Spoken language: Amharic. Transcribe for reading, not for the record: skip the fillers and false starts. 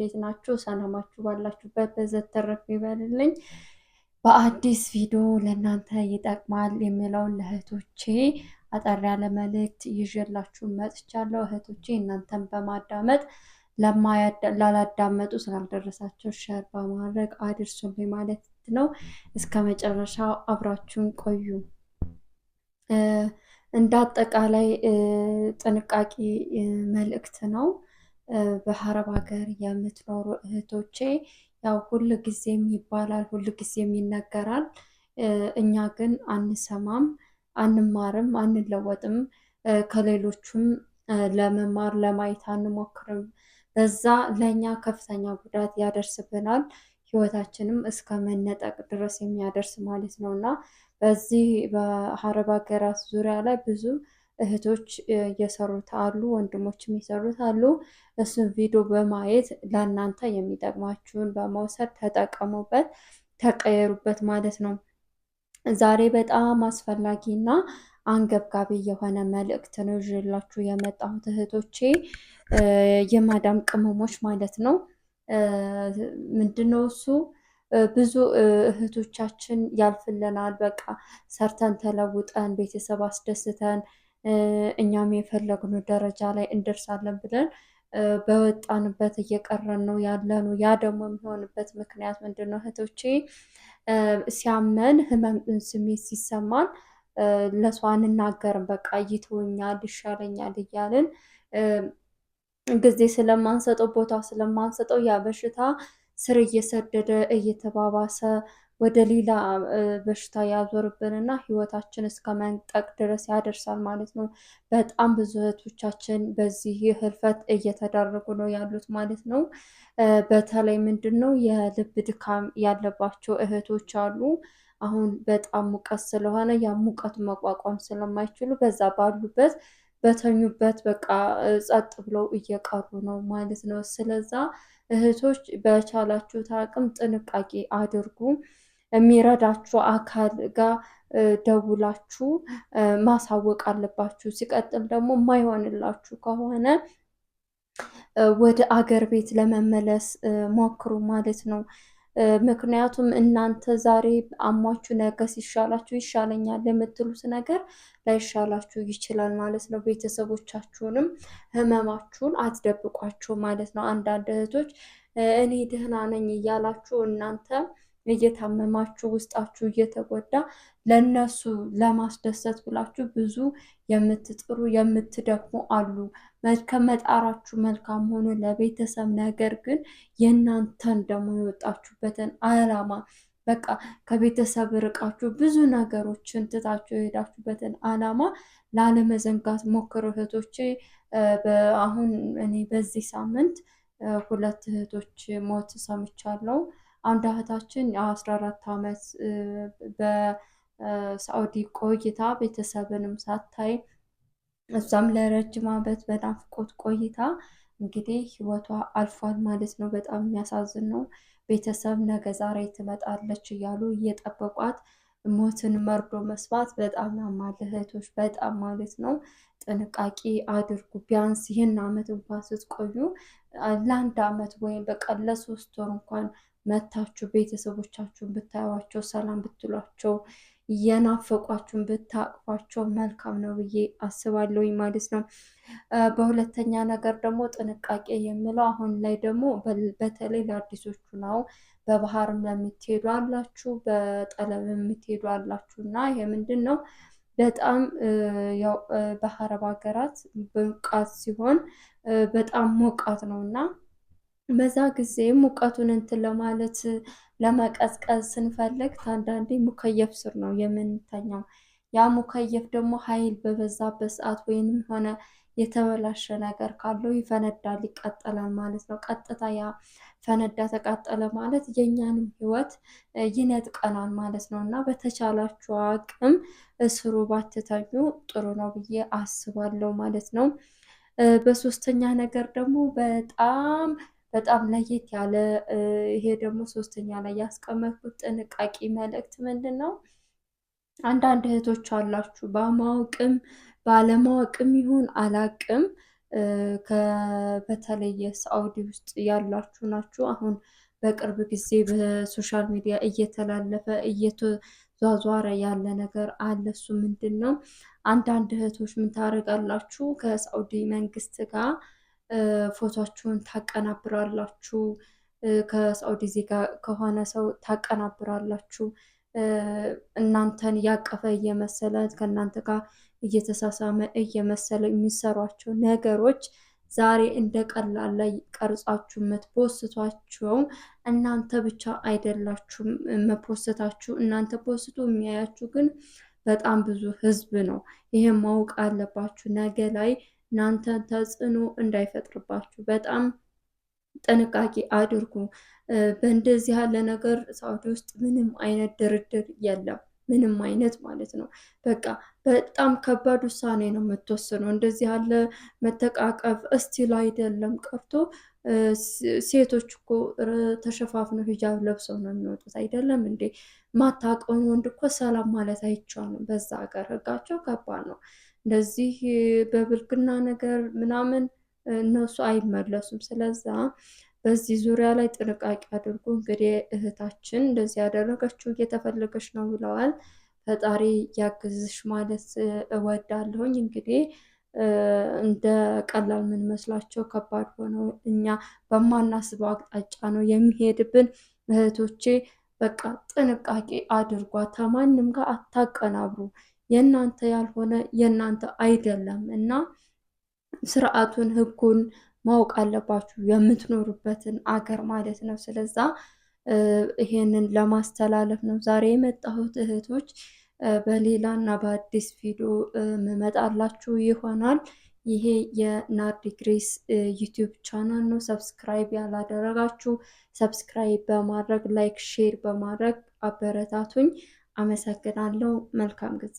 እንዴት ናችሁ? ሰላማችሁ ባላችሁበት በዘት ተረፍ ይበልልኝ። በአዲስ ቪዲዮ ለእናንተ ይጠቅማል የሚለውን ለእህቶቼ አጠር ያለ መልእክት ይዤላችሁ መጥቻለሁ። እህቶቼ እናንተን በማዳመጥ ላላዳመጡ ስላልደረሳቸው ሸር በማድረግ አድርሱልኝ ማለት ነው። እስከ መጨረሻው አብራችሁን ቆዩ። እንደ አጠቃላይ ጥንቃቄ መልእክት ነው። በአረብ ሀገር የምትኖሩ እህቶቼ ያው ሁል ጊዜም ይባላል፣ ሁል ጊዜም ይነገራል። እኛ ግን አንሰማም፣ አንማርም፣ አንለወጥም። ከሌሎቹም ለመማር ለማየት አንሞክርም። በዛ ለእኛ ከፍተኛ ጉዳት ያደርስብናል። ህይወታችንም እስከ መነጠቅ ድረስ የሚያደርስ ማለት ነው እና በዚህ በአረብ ሀገራት ዙሪያ ላይ ብዙ እህቶች እየሰሩት አሉ፣ ወንድሞችም እየሰሩት አሉ። እሱን ቪዲዮ በማየት ለእናንተ የሚጠቅማችሁን በመውሰድ ተጠቀሙበት፣ ተቀየሩበት ማለት ነው። ዛሬ በጣም አስፈላጊ እና አንገብጋቢ የሆነ መልእክት ነው ይዤላችሁ የመጣሁት እህቶቼ፣ የማዳም ቅመሞች ማለት ነው። ምንድነው እሱ? ብዙ እህቶቻችን ያልፍልናል። በቃ ሰርተን ተለውጠን ቤተሰብ አስደስተን እኛም የፈለግነው ደረጃ ላይ እንደርሳለን ብለን በወጣንበት እየቀረን ነው ያለነው። ያ ደግሞ የሚሆንበት ምክንያት ምንድን ነው እህቶቼ? ሲያመን ህመም ስሜት ሲሰማን ለሰው አንናገርም። በቃ ይተወኛል፣ ይሻለኛል እያልን ጊዜ ስለማንሰጠው፣ ቦታ ስለማንሰጠው ያ በሽታ ስር እየሰደደ እየተባባሰ ወደ ሌላ በሽታ ያዞርብንና ህይወታችን እስከ መንጠቅ ድረስ ያደርሳል ማለት ነው። በጣም ብዙ እህቶቻችን በዚህ ህልፈት እየተዳረጉ ነው ያሉት ማለት ነው። በተለይ ምንድን ነው የልብ ድካም ያለባቸው እህቶች አሉ። አሁን በጣም ሙቀት ስለሆነ ያ ሙቀት መቋቋም ስለማይችሉ በዛ ባሉበት በተኙበት በቃ ጸጥ ብለው እየቀሩ ነው ማለት ነው። ስለዛ እህቶች በቻላችሁት አቅም ጥንቃቄ አድርጉ። የሚረዳችሁ አካል ጋር ደውላችሁ ማሳወቅ አለባችሁ። ሲቀጥል ደግሞ የማይሆንላችሁ ከሆነ ወደ አገር ቤት ለመመለስ ሞክሩ ማለት ነው። ምክንያቱም እናንተ ዛሬ አሟችሁ ነገ ሲሻላችሁ ይሻለኛል የምትሉት ነገር ላይሻላችሁ ይችላል ማለት ነው። ቤተሰቦቻችሁንም ህመማችሁን አትደብቋቸው ማለት ነው። አንዳንድ እህቶች እኔ ደህና ነኝ እያላችሁ እናንተ እየታመማችሁ ውስጣችሁ እየተጎዳ ለነሱ ለማስደሰት ብላችሁ ብዙ የምትጥሩ የምትደክሙ አሉ። ከመጣራችሁ መልካም ሆኖ ለቤተሰብ ነገር ግን የእናንተን ደግሞ የወጣችሁበትን አላማ በቃ ከቤተሰብ ርቃችሁ ብዙ ነገሮችን ትታችሁ የሄዳችሁበትን አላማ ላለመዘንጋት ሞክሩ እህቶቼ። አሁን እኔ በዚህ ሳምንት ሁለት እህቶች ሞት ሰምቻለሁ። አንድ እህታችን የ14 ዓመት በሳዑዲ ቆይታ ቤተሰብንም ሳታይ እሷም ለረጅም ዓመት በናፍቆት ቆይታ እንግዲህ ህይወቷ አልፏል ማለት ነው። በጣም የሚያሳዝን ነው። ቤተሰብ ነገ ዛሬ ትመጣለች እያሉ እየጠበቋት ሞትን መርዶ መስማት በጣም ያማል እህቶች፣ በጣም ማለት ነው። ጥንቃቄ አድርጉ። ቢያንስ ይህን ዓመት እንኳን ስትቆዩ ለአንድ ዓመት ወይም በቃ ለ3 ወር እንኳን መታችሁ ቤተሰቦቻችሁን ብታዩዋቸው፣ ሰላም ብትሏቸው፣ እየናፈቋችሁን ብታቅፏቸው መልካም ነው ብዬ አስባለሁ ማለት ነው። በሁለተኛ ነገር ደግሞ ጥንቃቄ የምለው አሁን ላይ ደግሞ በተለይ ለአዲሶቹ ነው። በባህርም ለምትሄዱ አላችሁ፣ በጠለብ የምትሄዱ አላችሁ እና ይሄ ምንድን ነው በጣም ያው በአረብ ሀገራት ሞቃት ሲሆን በጣም ሞቃት ነው እና በዛ ጊዜ ሙቀቱን እንትን ለማለት ለመቀዝቀዝ ስንፈልግ አንዳንዴ ሙከየፍ ስር ነው የምንተኛው። ያ ሙከየፍ ደግሞ ኃይል በበዛበት ሰዓት ወይንም ሆነ የተበላሸ ነገር ካለው ይፈነዳል፣ ይቃጠላል ማለት ነው። ቀጥታ ያ ፈነዳ ተቃጠለ ማለት የእኛንም ህይወት ይነጥቀናል ማለት ነው እና በተቻላችሁ አቅም እስሩ ባትተኙ ጥሩ ነው ብዬ አስባለሁ ማለት ነው። በሶስተኛ ነገር ደግሞ በጣም ለየት ያለ ይሄ ደግሞ ሶስተኛ ላይ ያስቀመጥኩት ጥንቃቄ መልእክት ምንድን ነው? አንዳንድ እህቶች አላችሁ በማወቅም ባለማወቅም ይሁን አላቅም በተለየ ሳኡዲ ውስጥ ያላችሁ ናችሁ። አሁን በቅርብ ጊዜ በሶሻል ሚዲያ እየተላለፈ እየተዟዟረ ያለ ነገር አለ። እሱ ምንድን ነው? አንዳንድ እህቶች ምን ታደርጋላችሁ? ከሳኡዲ መንግስት ጋር ፎቶችሁን ታቀናብራላችሁ። ከሳኡዲ ዜጋ ከሆነ ሰው ታቀናብራላችሁ። እናንተን ያቀፈ እየመሰለ ከእናንተ ጋር እየተሳሳመ እየመሰለ የሚሰሯቸው ነገሮች ዛሬ እንደ ቀላል ላይ ቀርጻችሁ የምትፖስቷቸው እናንተ ብቻ አይደላችሁም መፖስታችሁ። እናንተ ፖስቱ የሚያያችሁ ግን በጣም ብዙ ህዝብ ነው። ይሄን ማወቅ አለባችሁ። ነገ ላይ እናንተ ተጽዕኖ እንዳይፈጥርባችሁ በጣም ጥንቃቄ አድርጉ። በእንደዚህ ያለ ነገር ሳኡዲ ውስጥ ምንም አይነት ድርድር የለም። ምንም አይነት ማለት ነው። በቃ በጣም ከባድ ውሳኔ ነው የምትወስነው። እንደዚህ ያለ መተቃቀፍ እስቲል አይደለም ቀርቶ ሴቶች እኮ ተሸፋፍነው ሂጃብ ለብሰው ነው የሚወጡት አይደለም እንዴ? ማታውቀውን ወንድ እኮ ሰላም ማለት አይቻልም። በዛ ሀገር ህጋቸው ከባድ ነው። እንደዚህ በብልግና ነገር ምናምን እነሱ አይመለሱም። ስለዛ በዚህ ዙሪያ ላይ ጥንቃቄ አድርጉ። እንግዲህ እህታችን እንደዚህ ያደረገችው እየተፈለገች ነው ብለዋል። ፈጣሪ ያግዝሽ ማለት እወዳለሁኝ። እንግዲህ እንደ ቀላል ምን መስላቸው ከባድ ሆነው እኛ በማናስበው አቅጣጫ ነው የሚሄድብን። እህቶቼ በቃ ጥንቃቄ አድርጓ። ከማንም ጋር አታቀናብሩ። የእናንተ ያልሆነ የእናንተ አይደለም እና ስርዓቱን ህጉን ማወቅ አለባችሁ፣ የምትኖሩበትን አገር ማለት ነው። ስለዛ ይሄንን ለማስተላለፍ ነው ዛሬ የመጣሁት እህቶች። በሌላ እና በአዲስ ቪዲዮ መመጣላችሁ ይሆናል። ይሄ የናርዲ ግሬስ ዩቲዩብ ቻናል ነው። ሰብስክራይብ ያላደረጋችሁ ሰብስክራይብ በማድረግ ላይክ፣ ሼር በማድረግ አበረታቱኝ። አመሰግናለሁ። መልካም ጊዜ